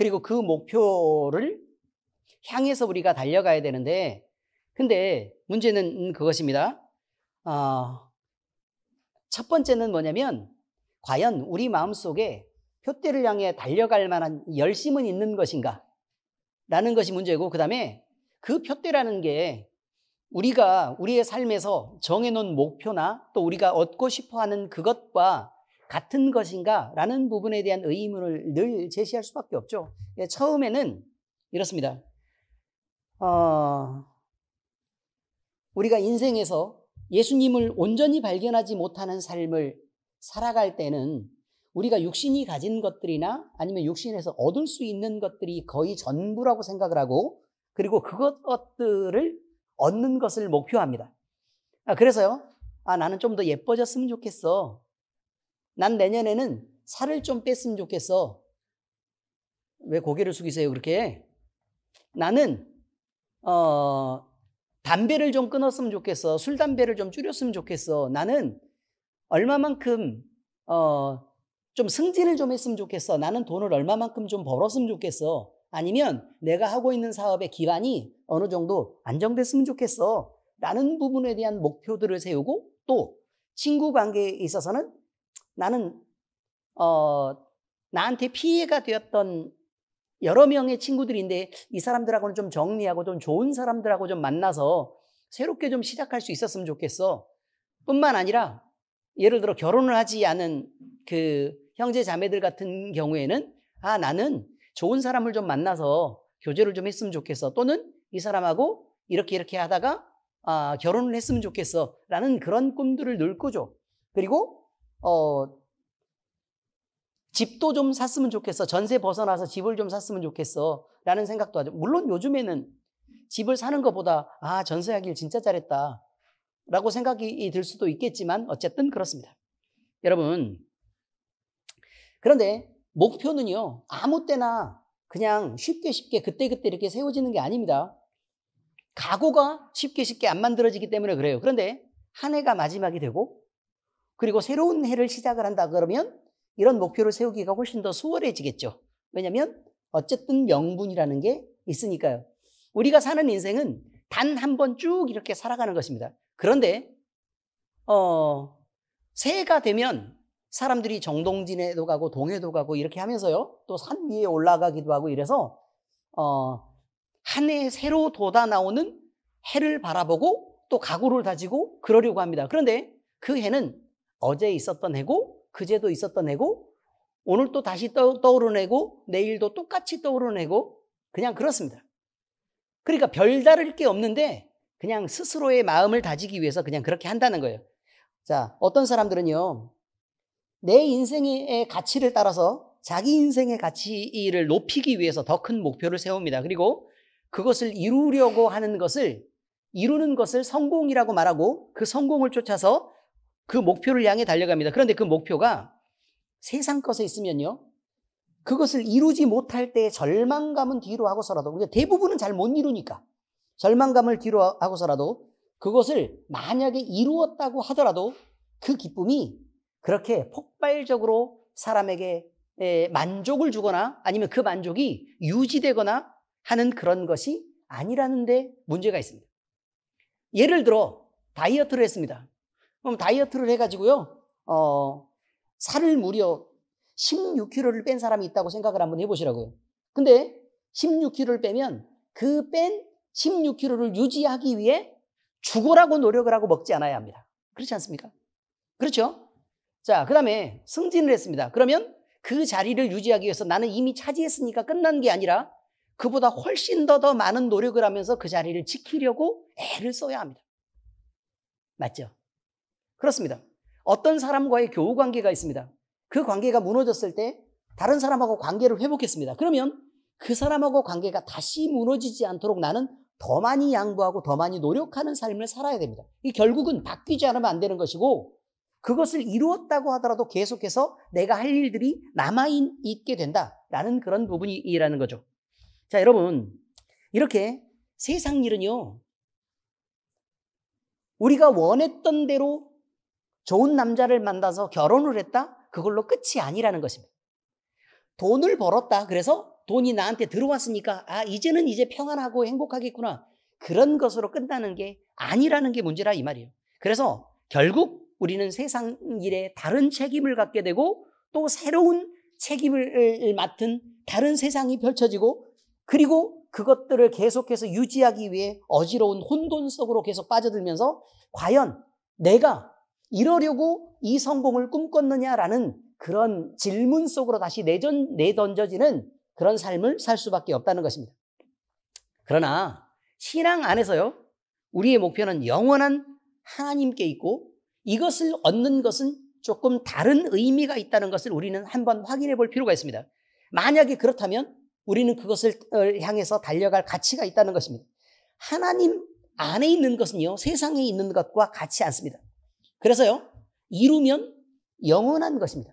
그리고 그 목표를 향해서 우리가 달려가야 되는데, 근데 문제는 그것입니다. 첫 번째는 뭐냐면 과연 우리 마음속에 표대를 향해 달려갈 만한 열심은 있는 것인가 라는 것이 문제고, 그 다음에 그 표대라는 게 우리가 우리의 삶에서 정해놓은 목표나 또 우리가 얻고 싶어하는 그것과 같은 것인가 라는 부분에 대한 의문을 늘 제시할 수밖에 없죠. 처음에는 이렇습니다. 우리가 인생에서 예수님을 온전히 발견하지 못하는 삶을 살아갈 때는 우리가 육신이 가진 것들이나 아니면 육신에서 얻을 수 있는 것들이 거의 전부라고 생각을 하고, 그리고 그것들을 얻는 것을 목표합니다. 그래서요, 나는 좀 더 예뻐졌으면 좋겠어. 난 내년에는 살을 좀 뺐으면 좋겠어. 왜 고개를 숙이세요 그렇게? 나는 담배를 좀 끊었으면 좋겠어. 술, 담배를 좀 줄였으면 좋겠어. 나는 얼마만큼 좀 승진을 좀 했으면 좋겠어. 나는 돈을 얼마만큼 좀 벌었으면 좋겠어. 아니면 내가 하고 있는 사업의 기반이 어느 정도 안정됐으면 좋겠어. 라는 부분에 대한 목표들을 세우고, 또 친구 관계에 있어서는 나는 나한테 피해가 되었던 여러 명의 친구들인데 이 사람들하고는 좀 정리하고 좀 좋은 사람들하고 좀 만나서 새롭게 좀 시작할 수 있었으면 좋겠어. 뿐만 아니라 예를 들어 결혼을 하지 않은 그 형제 자매들 같은 경우에는 나는 좋은 사람을 좀 만나서 교제를 좀 했으면 좋겠어. 또는 이 사람하고 이렇게 하다가 결혼을 했으면 좋겠어. 라는 그런 꿈들을 늘 꾸죠. 그리고 집도 좀 샀으면 좋겠어. 전세 벗어나서 집을 좀 샀으면 좋겠어. 라는 생각도 하죠. 물론 요즘에는 집을 사는 것보다 전세하길 진짜 잘했다 라고 생각이 들 수도 있겠지만 어쨌든 그렇습니다. 여러분, 그런데 목표는요, 아무 때나 그냥 쉽게 그때그때 이렇게 세워지는 게 아닙니다. 각오가 쉽게 안 만들어지기 때문에 그래요. 그런데 한 해가 마지막이 되고, 그리고 새로운 해를 시작을 한다 그러면 이런 목표를 세우기가 훨씬 더 수월해지겠죠. 왜냐하면 어쨌든 명분이라는 게 있으니까요. 우리가 사는 인생은 단 한 번 쭉 이렇게 살아가는 것입니다. 그런데 새해가 되면 사람들이 정동진에도 가고 동해도 가고 이렇게 하면서요, 또 산 위에 올라가기도 하고 이래서 한 해 새로 돋아 나오는 해를 바라보고 또 각오를 다지고 그러려고 합니다. 그런데 그 해는 어제 있었던 해고, 그제도 있었던 해고, 오늘 또 다시 떠오르는 해고, 내일도 똑같이 떠오르는 해고, 그냥 그렇습니다. 그러니까 별다를 게 없는데 그냥 스스로의 마음을 다지기 위해서 그냥 그렇게 한다는 거예요. 자, 어떤 사람들은요, 내 인생의 가치를 따라서 자기 인생의 가치를 높이기 위해서 더 큰 목표를 세웁니다. 그리고 그것을 이루려고 하는 것을, 이루는 것을 성공이라고 말하고 그 성공을 쫓아서 그 목표를 향해 달려갑니다. 그런데 그 목표가 세상 것에 있으면요, 그것을 이루지 못할 때 절망감은 뒤로 하고서라도, 우리가 대부분은 잘 못 이루니까 절망감을 뒤로 하고서라도 그것을 만약에 이루었다고 하더라도 그 기쁨이 그렇게 폭발적으로 사람에게 만족을 주거나 아니면 그 만족이 유지되거나 하는 그런 것이 아니라는 데 문제가 있습니다. 예를 들어 다이어트를 했습니다. 그럼 다이어트를 해가지고요, 살을 무려 16kg를 뺀 사람이 있다고 생각을 한번 해보시라고요. 근데 16kg를 빼면 그 뺀 16kg를 유지하기 위해 죽으라고 노력을 하고 먹지 않아야 합니다. 그렇지 않습니까? 그렇죠? 자, 그 다음에 승진을 했습니다. 그러면 그 자리를 유지하기 위해서 나는 이미 차지했으니까 끝난 게 아니라 그보다 훨씬 더 많은 노력을 하면서 그 자리를 지키려고 애를 써야 합니다. 맞죠? 그렇습니다. 어떤 사람과의 교우 관계가 있습니다. 그 관계가 무너졌을 때 다른 사람하고 관계를 회복했습니다. 그러면 그 사람하고 관계가 다시 무너지지 않도록 나는 더 많이 양보하고 더 많이 노력하는 삶을 살아야 됩니다. 이 결국은 바뀌지 않으면 안 되는 것이고, 그것을 이루었다고 하더라도 계속해서 내가 할 일들이 남아있게 된다라는 그런 부분이라는 거죠. 자, 여러분, 이렇게 세상 일은요, 우리가 원했던 대로 좋은 남자를 만나서 결혼을 했다? 그걸로 끝이 아니라는 것입니다. 돈을 벌었다. 그래서 돈이 나한테 들어왔으니까 이제는 이제 평안하고 행복하겠구나. 그런 것으로 끝나는 게 아니라는 게 문제라 이 말이에요. 그래서 결국 우리는 세상 일에 다른 책임을 갖게 되고 또 새로운 책임을 맡은 다른 세상이 펼쳐지고 그리고 그것들을 계속해서 유지하기 위해 어지러운 혼돈 속으로 계속 빠져들면서 과연 내가 이러려고 이 성공을 꿈꿨느냐라는 그런 질문 속으로 다시 내던져지는 그런 삶을 살 수밖에 없다는 것입니다. 그러나 신앙 안에서요, 우리의 목표는 영원한 하나님께 있고 이것을 얻는 것은 조금 다른 의미가 있다는 것을 우리는 한번 확인해 볼 필요가 있습니다. 만약에 그렇다면 우리는 그것을 향해서 달려갈 가치가 있다는 것입니다. 하나님 안에 있는 것은요, 세상에 있는 것과 같지 않습니다. 그래서요, 이루면 영원한 것입니다.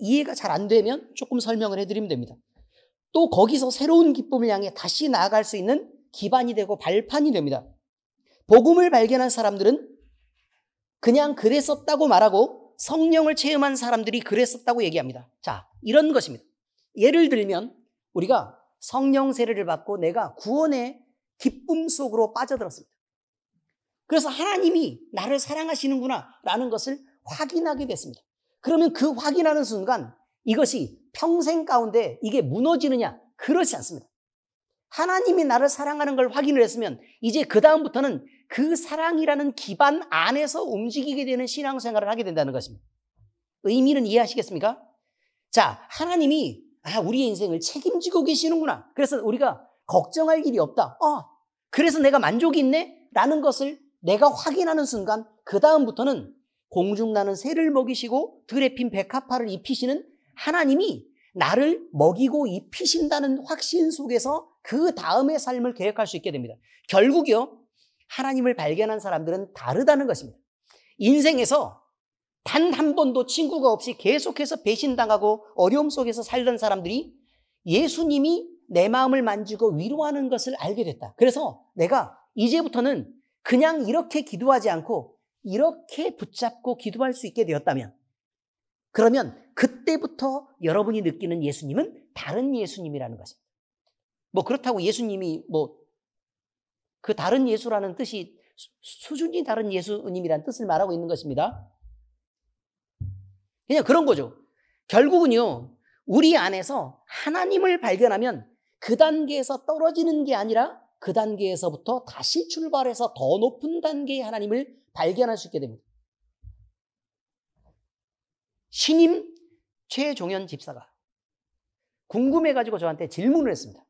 이해가 잘 안 되면 조금 설명을 해드리면 됩니다. 또 거기서 새로운 기쁨을 향해 다시 나아갈 수 있는 기반이 되고 발판이 됩니다. 복음을 발견한 사람들은 그냥 그랬었다고 말하고 성령을 체험한 사람들이 그랬었다고 얘기합니다. 자, 이런 것입니다. 예를 들면 우리가 성령 세례를 받고 내가 구원의 기쁨 속으로 빠져들었습니다. 그래서 하나님이 나를 사랑하시는구나 라는 것을 확인하게 됐습니다. 그러면 그 확인하는 순간 이것이 평생 가운데 이게 무너지느냐? 그렇지 않습니다. 하나님이 나를 사랑하는 걸 확인을 했으면 이제 그 다음부터는 그 사랑이라는 기반 안에서 움직이게 되는 신앙생활을 하게 된다는 것입니다. 의미는 이해하시겠습니까? 자, 하나님이 우리의 인생을 책임지고 계시는구나. 그래서 우리가 걱정할 일이 없다. 그래서 내가 만족이 있네? 라는 것을 내가 확인하는 순간 그 다음부터는 공중나는 새를 먹이시고 들에 핀 백합화를 입히시는 하나님이 나를 먹이고 입히신다는 확신 속에서 그 다음의 삶을 계획할 수 있게 됩니다. 결국요, 하나님을 발견한 사람들은 다르다는 것입니다. 인생에서 단 한 번도 친구가 없이 계속해서 배신당하고 어려움 속에서 살던 사람들이 예수님이 내 마음을 만지고 위로하는 것을 알게 됐다. 그래서 내가 이제부터는 그냥 이렇게 기도하지 않고 이렇게 붙잡고 기도할 수 있게 되었다면, 그러면 그때부터 여러분이 느끼는 예수님은 다른 예수님이라는 것입니다. 그렇다고 예수님이 그 다른 예수라는 뜻이 수준이 다른 예수님이라는 뜻을 말하고 있는 것입니다. 그냥 그런 거죠. 결국은요, 우리 안에서 하나님을 발견하면 그 단계에서 떨어지는 게 아니라 그 단계에서부터 다시 출발해서 더 높은 단계의 하나님을 발견할 수 있게 됩니다. 신임 최종현 집사가 궁금해가지고 저한테 질문을 했습니다.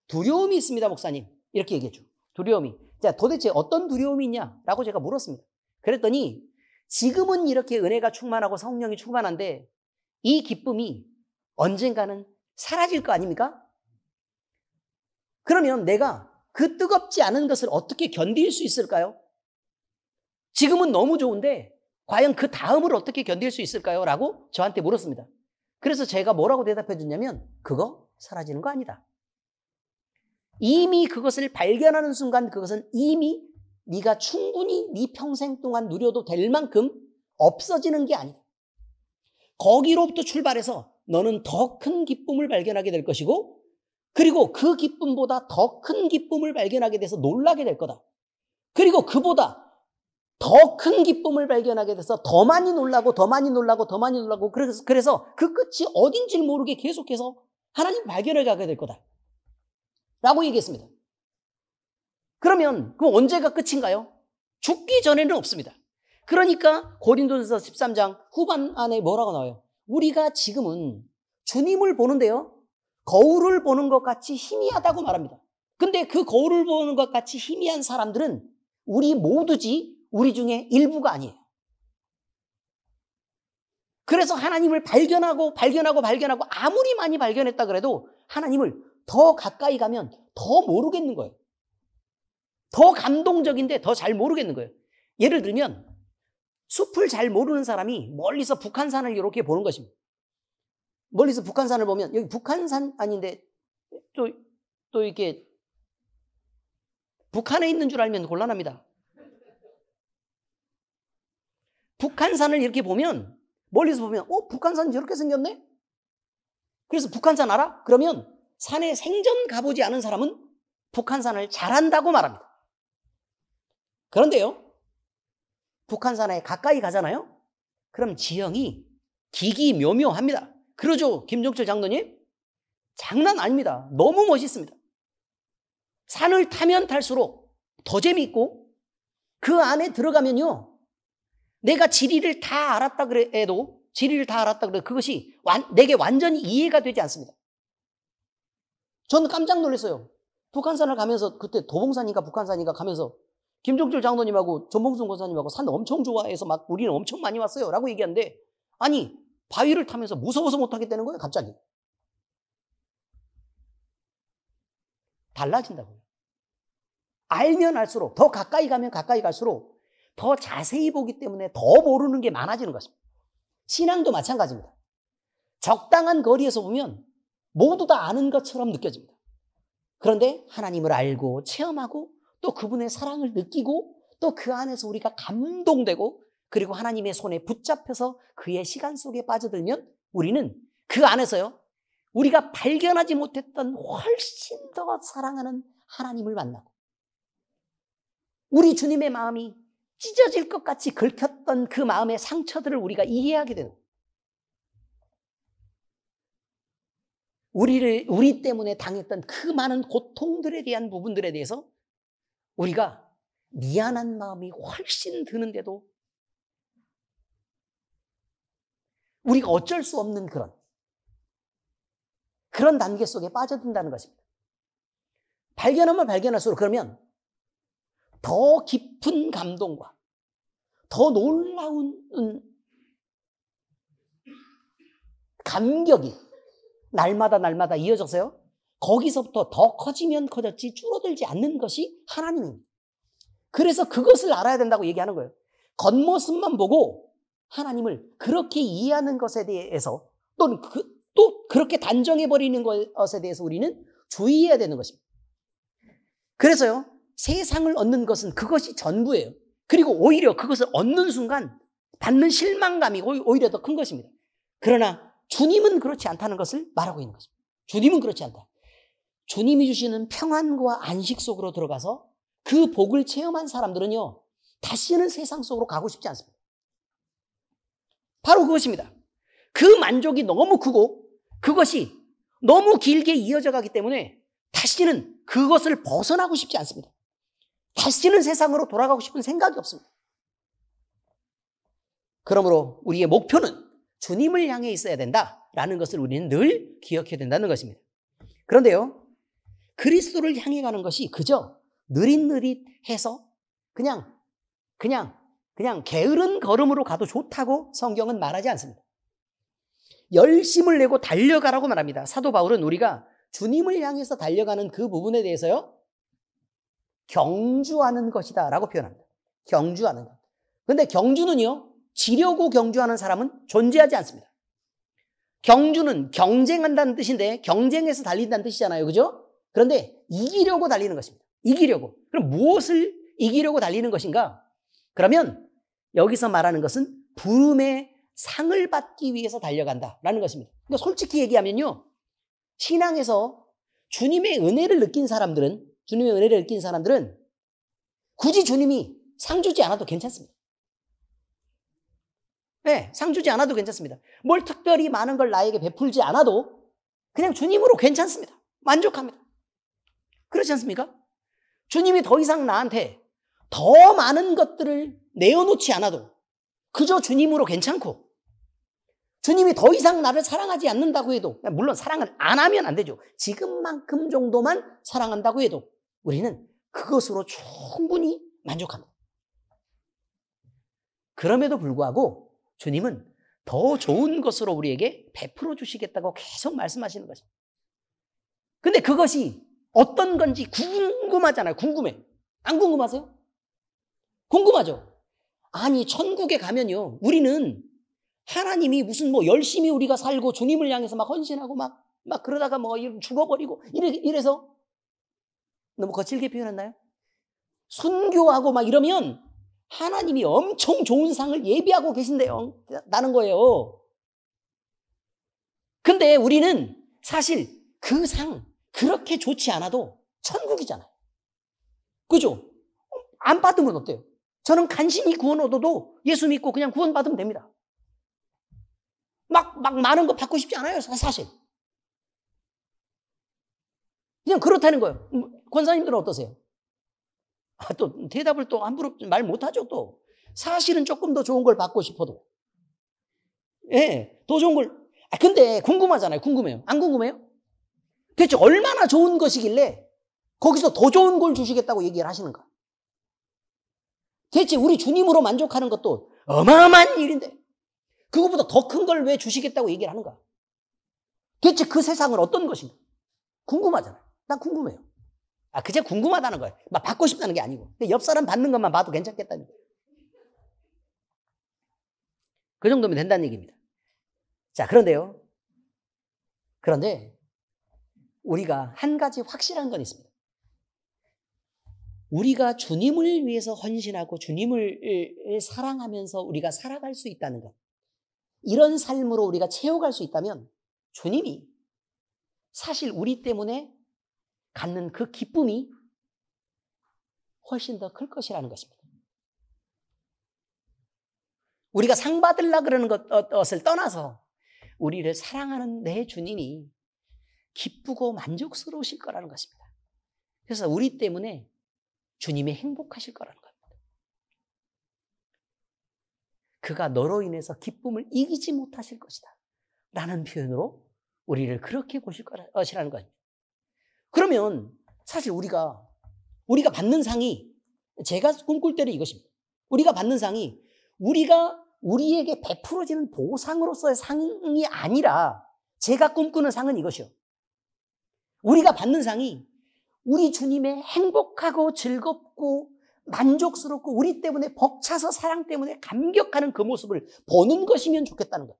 두려움이 있습니다, 목사님. 이렇게 얘기했죠. 두려움이. 자, 도대체 어떤 두려움이 있냐라고 제가 물었습니다. 그랬더니 지금은 이렇게 은혜가 충만하고 성령이 충만한데 이 기쁨이 언젠가는 사라질 거 아닙니까? 그러면 내가 그 뜨겁지 않은 것을 어떻게 견딜 수 있을까요? 지금은 너무 좋은데 과연 그 다음을 어떻게 견딜 수 있을까요? 라고 저한테 물었습니다. 그래서 제가 뭐라고 대답해 줬냐면 그거 사라지는 거 아니다. 이미 그것을 발견하는 순간 그것은 이미 네가 충분히 네 평생 동안 누려도 될 만큼 없어지는 게 아니다. 거기로부터 출발해서 너는 더 큰 기쁨을 발견하게 될 것이고 그리고 그 기쁨보다 더 큰 기쁨을 발견하게 돼서 놀라게 될 거다. 그리고 그보다 더 큰 기쁨을 발견하게 돼서 더 많이 놀라고 더 많이 놀라고 더 많이 놀라고 그래서 그 끝이 어딘지 모르게 계속해서 하나님 발견을 가게 될 거다 라고 얘기했습니다. 그러면 그럼 언제가 끝인가요? 죽기 전에는 없습니다. 그러니까 고린도전서 13장 후반 안에 뭐라고 나와요? 우리가 지금은 주님을 보는데요, 거울을 보는 것 같이 희미하다고 말합니다. 근데 그 거울을 보는 것 같이 희미한 사람들은 우리 모두지 우리 중에 일부가 아니에요. 그래서 하나님을 발견하고 아무리 많이 발견했다 그래도 하나님을 더 가까이 가면 더 모르겠는 거예요. 더 감동적인데 더 잘 모르겠는 거예요. 예를 들면 숲을 잘 모르는 사람이 멀리서 북한산을 이렇게 보는 것입니다. 멀리서 북한산을 보면 여기 북한산 아닌데 또 이렇게 북한에 있는 줄 알면 곤란합니다. 북한산을 이렇게 보면 멀리서 보면 북한산이 저렇게 생겼네? 그래서 북한산 알아? 그러면 산에 생전 가보지 않은 사람은 북한산을 잘한다고 말합니다. 그런데요, 북한산에 가까이 가잖아요? 그럼 지형이 기기묘묘합니다. 그러죠, 김종철 장로님? 장난 아닙니다. 너무 멋있습니다. 산을 타면 탈수록 더 재미있고, 그 안에 들어가면요, 내가 지리를 다 알았다 그래도, 그것이 내게 완전히 이해가 되지 않습니다. 저는 깜짝 놀랐어요. 북한산을 가면서, 그때 도봉산인가 북한산인가 가면서 김종철 장로님하고 전봉순 권사님하고 산 엄청 좋아해서 막 우리는 엄청 많이 왔어요 라고 얘기하는데, 아니 바위를 타면서 무서워서 못하겠다는 거예요. 갑자기 달라진다고요. 알면 알수록, 더 가까이 가면 가까이 갈수록 더 자세히 보기 때문에 더 모르는 게 많아지는 것입니다. 신앙도 마찬가지입니다. 적당한 거리에서 보면 모두 다 아는 것처럼 느껴집니다. 그런데 하나님을 알고 체험하고 또 그분의 사랑을 느끼고 또 그 안에서 우리가 감동되고 그리고 하나님의 손에 붙잡혀서 그의 시간 속에 빠져들면 우리는 그 안에서요, 우리가 발견하지 못했던 훨씬 더 사랑하는 하나님을 만나고, 우리 주님의 마음이 찢어질 것 같이 긁혔던 그 마음의 상처들을 우리가 이해하게 되는, 우리 때문에 당했던 그 많은 고통들에 대한 부분들에 대해서 우리가 미안한 마음이 훨씬 드는데도 우리가 어쩔 수 없는 그런 단계 속에 빠져든다는 것입니다. 발견하면 발견할수록 그러면 더 깊은 감동과 더 놀라운 감격이 날마다 이어져서요, 거기서부터 더 커지면 커졌지 줄어들지 않는 것이 하나님입니다. 그래서 그것을 알아야 된다고 얘기하는 거예요. 겉모습만 보고 하나님을 그렇게 이해하는 것에 대해서 또는 또 그렇게 단정해버리는 것에 대해서 우리는 주의해야 되는 것입니다. 그래서요, 세상을 얻는 것은 그것이 전부예요. 그리고 오히려 그것을 얻는 순간 받는 실망감이 오히려 더 큰 것입니다. 그러나 주님은 그렇지 않다는 것을 말하고 있는 것입니다. 주님은 그렇지 않다. 주님이 주시는 평안과 안식 속으로 들어가서 그 복을 체험한 사람들은요, 다시는 세상 속으로 가고 싶지 않습니다. 바로 그것입니다. 그 만족이 너무 크고 그것이 너무 길게 이어져 가기 때문에 다시는 그것을 벗어나고 싶지 않습니다. 다시는 세상으로 돌아가고 싶은 생각이 없습니다. 그러므로 우리의 목표는 주님을 향해 있어야 된다라는 것을 우리는 늘 기억해야 된다는 것입니다. 그런데요, 그리스도를 향해 가는 것이 그저 느릿느릿해서 그냥 게으른 걸음으로 가도 좋다고 성경은 말하지 않습니다. 열심을 내고 달려가라고 말합니다. 사도 바울은 우리가 주님을 향해서 달려가는 그 부분에 대해서요, 경주하는 것이다 라고 표현합니다. 경주하는 것. 근데 경주는요, 지려고 경주하는 사람은 존재하지 않습니다. 경주는 경쟁한다는 뜻인데 경쟁해서 달린다는 뜻이잖아요. 그죠? 그런데 이기려고 달리는 것입니다. 이기려고. 그럼 무엇을 이기려고 달리는 것인가? 그러면 여기서 말하는 것은 부름의 상을 받기 위해서 달려간다라는 것입니다. 그러니까 솔직히 얘기하면요, 신앙에서 주님의 은혜를 느낀 사람들은 굳이 주님이 상 주지 않아도 괜찮습니다. 네, 상 주지 않아도 괜찮습니다. 뭘 특별히 많은 걸 나에게 베풀지 않아도 그냥 주님으로 괜찮습니다. 만족합니다. 그렇지 않습니까? 주님이 더 이상 나한테 더 많은 것들을 내어놓지 않아도 그저 주님으로 괜찮고, 주님이 더 이상 나를 사랑하지 않는다고 해도, 물론 사랑을 안 하면 안 되죠. 지금만큼 정도만 사랑한다고 해도 우리는 그것으로 충분히 만족합니다. 그럼에도 불구하고 주님은 더 좋은 것으로 우리에게 베풀어 주시겠다고 계속 말씀하시는 것입니다. 근데 그것이 어떤 건지 궁금하잖아요. 궁금해. 안 궁금하세요? 궁금하죠? 아니, 천국에 가면요, 우리는 하나님이 무슨 열심히 우리가 살고 주님을 향해서 막 헌신하고 막 그러다가 죽어버리고 이래서 너무 거칠게 표현했나요? 순교하고 막 이러면 하나님이 엄청 좋은 상을 예비하고 계신대요. 나는 거예요. 근데 우리는 사실 그 상, 그렇게 좋지 않아도 천국이잖아요. 그죠? 안 받으면 어때요? 저는 간신히 구원 얻어도 예수 믿고 그냥 구원 받으면 됩니다. 막 많은 거 받고 싶지 않아요, 사실. 그냥 그렇다는 거예요. 권사님들은 어떠세요? 또 대답을 또 함부로 말 못하죠, 또. 사실은 조금 더 좋은 걸 받고 싶어도. 예, 더 좋은 걸. 근데 궁금하잖아요. 궁금해요. 안 궁금해요? 대체 얼마나 좋은 것이길래 거기서 더 좋은 걸 주시겠다고 얘기를 하시는가? 대체 우리 주님으로 만족하는 것도 어마어마한 일인데 그것보다 더 큰 걸 왜 주시겠다고 얘기를 하는가? 대체 그 세상은 어떤 것인가? 궁금하잖아요. 난 궁금해요. 그냥 궁금하다는 거예요. 막 받고 싶다는 게 아니고. 옆 사람 받는 것만 봐도 괜찮겠다는 거예요. 그 정도면 된다는 얘기입니다. 자, 그런데 우리가 한 가지 확실한 건 있습니다. 우리가 주님을 위해서 헌신하고 주님을 사랑하면서 우리가 살아갈 수 있다는 것. 이런 삶으로 우리가 채워갈 수 있다면 주님이 사실 우리 때문에 갖는 그 기쁨이 훨씬 더 클 것이라는 것입니다. 우리가 상 받으려고 그러는 것을 떠나서 우리를 사랑하는 내 주님이 기쁘고 만족스러우실 거라는 것입니다. 그래서 우리 때문에 주님이 행복하실 거라는 겁니다. 그가 너로 인해서 기쁨을 이기지 못하실 것이다 라는 표현으로 우리를 그렇게 보실 것이라는 거예요. 그러면 사실 우리가 받는 상이, 제가 꿈꿀 때는 이것입니다. 우리가 받는 상이 우리가 우리에게 베풀어지는 보상으로서의 상이 아니라 제가 꿈꾸는 상은 이것이요. 우리가 받는 상이 우리 주님의 행복하고 즐겁고 만족스럽고 우리 때문에 벅차서 사랑 때문에 감격하는 그 모습을 보는 것이면 좋겠다는 거예요.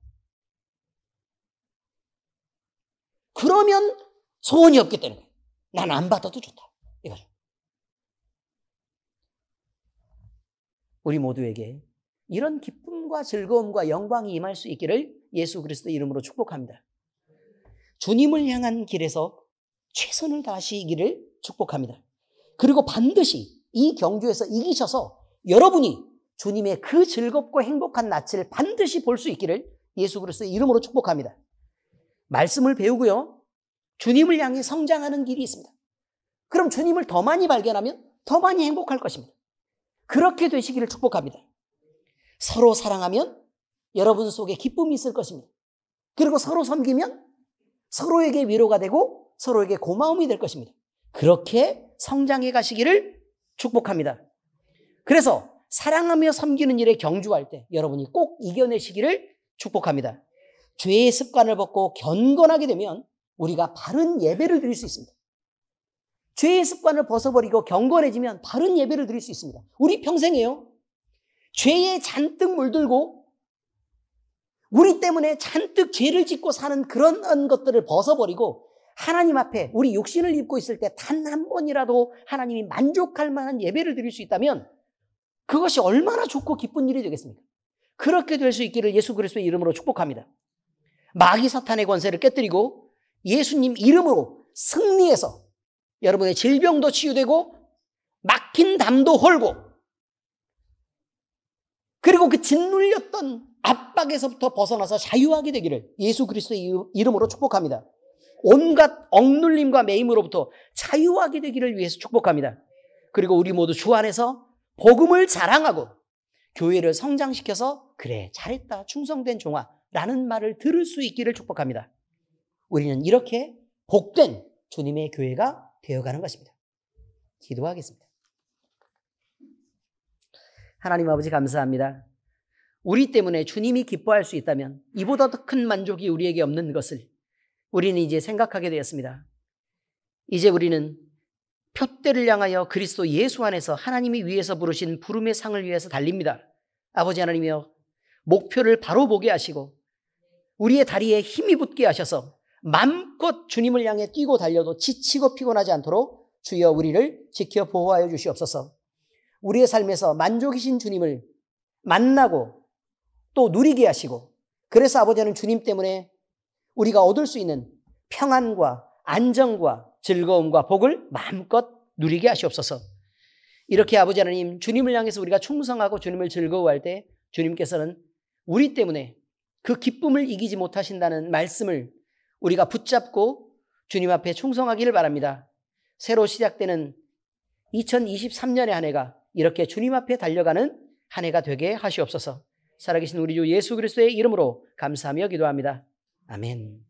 그러면 소원이 없기 때문에 난 안 받아도 좋다. 이거죠. 우리 모두에게 이런 기쁨과 즐거움과 영광이 임할 수 있기를 예수 그리스도의 이름으로 축복합니다. 주님을 향한 길에서 최선을 다하시기를 축복합니다. 그리고 반드시 이 경주에서 이기셔서 여러분이 주님의 그 즐겁고 행복한 낯을 반드시 볼 수 있기를 예수 그리스도의 이름으로 축복합니다. 말씀을 배우고요. 주님을 향해 성장하는 길이 있습니다. 그럼 주님을 더 많이 발견하면 더 많이 행복할 것입니다. 그렇게 되시기를 축복합니다. 서로 사랑하면 여러분 속에 기쁨이 있을 것입니다. 그리고 서로 섬기면 서로에게 위로가 되고 서로에게 고마움이 될 것입니다. 그렇게 성장해 가시기를 축복합니다. 그래서 사랑하며 섬기는 일에 경주할 때 여러분이 꼭 이겨내시기를 축복합니다. 죄의 습관을 벗고 경건하게 되면 우리가 바른 예배를 드릴 수 있습니다. 죄의 습관을 벗어버리고 경건해지면 바른 예배를 드릴 수 있습니다. 우리 평생에요. 죄에 잔뜩 물들고 우리 때문에 잔뜩 죄를 짓고 사는 그런 것들을 벗어버리고 하나님 앞에 우리 육신을 입고 있을 때 단 한 번이라도 하나님이 만족할 만한 예배를 드릴 수 있다면 그것이 얼마나 좋고 기쁜 일이 되겠습니까? 그렇게 될 수 있기를 예수 그리스도의 이름으로 축복합니다. 마귀 사탄의 권세를 깨뜨리고 예수님 이름으로 승리해서 여러분의 질병도 치유되고 막힌 담도 헐고 그리고 그 짓눌렸던 압박에서부터 벗어나서 자유하게 되기를 예수 그리스도의 이름으로 축복합니다. 온갖 억눌림과 매임으로부터 자유하게 되기를 위해서 축복합니다. 그리고 우리 모두 주 안에서 복음을 자랑하고 교회를 성장시켜서 그래 잘했다 충성된 종아 라는 말을 들을 수 있기를 축복합니다. 우리는 이렇게 복된 주님의 교회가 되어가는 것입니다. 기도하겠습니다. 하나님 아버지 감사합니다. 우리 때문에 주님이 기뻐할 수 있다면 이보다 더 큰 만족이 우리에게 없는 것을 우리는 이제 생각하게 되었습니다. 이제 우리는 표대를 향하여 그리스도 예수 안에서 하나님이 위에서 부르신 부름의 상을 위해서 달립니다. 아버지 하나님이여 목표를 바로 보게 하시고 우리의 다리에 힘이 붙게 하셔서 마음껏 주님을 향해 뛰고 달려도 지치고 피곤하지 않도록 주여 우리를 지켜 보호하여 주시옵소서. 우리의 삶에서 만족이신 주님을 만나고 또 누리게 하시고 그래서 아버지 하나님 주님 때문에 우리가 얻을 수 있는 평안과 안정과 즐거움과 복을 마음껏 누리게 하시옵소서. 이렇게 아버지 하나님, 주님을 향해서 우리가 충성하고 주님을 즐거워할 때 주님께서는 우리 때문에 그 기쁨을 이기지 못하신다는 말씀을 우리가 붙잡고 주님 앞에 충성하기를 바랍니다. 새로 시작되는 2023년의 한 해가 이렇게 주님 앞에 달려가는 한 해가 되게 하시옵소서. 살아계신 우리 주 예수 그리스도의 이름으로 감사하며 기도합니다. 아멘.